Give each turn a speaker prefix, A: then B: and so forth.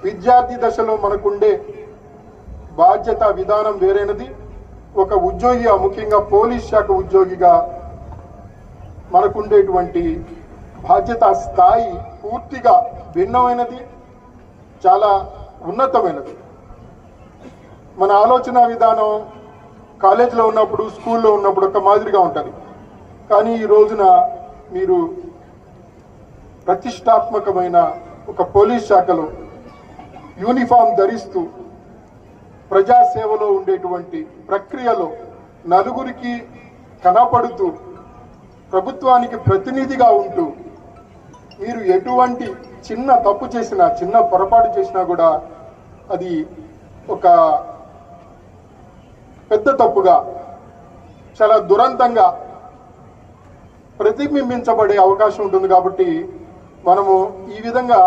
A: విద్యార్థి దశలో మనకుండే బాధ్యత విధానం వేరైనది. ఒక ఉద్యోగిగా, ముఖ్యంగా పోలీస్ శాఖ ఉద్యోగిగా మనకుండేటువంటి బాధ్యత స్థాయి పూర్తిగా భిన్నమైనది, చాలా ఉన్నతమైనది. మన ఆలోచన విధానం కాలేజీలో ఉన్నప్పుడు, స్కూల్లో ఉన్నప్పుడు ఒక మాదిరిగా ఉంటుంది. కానీ ఈ రోజున మీరు ప్రతిష్టాత్మకమైన ఒక పోలీస్ శాఖలో యూనిఫామ్ ధరిస్తూ ప్రజాసేవలో ఉండేటువంటి ప్రక్రియలో నలుగురికి కనపడుతూ ప్రభుత్వానికి ప్రతినిధిగా ఉంటూ మీరు ఎటువంటి చిన్న తప్పు చేసినా, చిన్న పొరపాటు చేసినా కూడా అది ఒక పెద్ద తప్పుగా, చాలా దురంతంగా ప్రతిబింబించబడే అవకాశం ఉంటుంది. కాబట్టి మనము ఈ విధంగా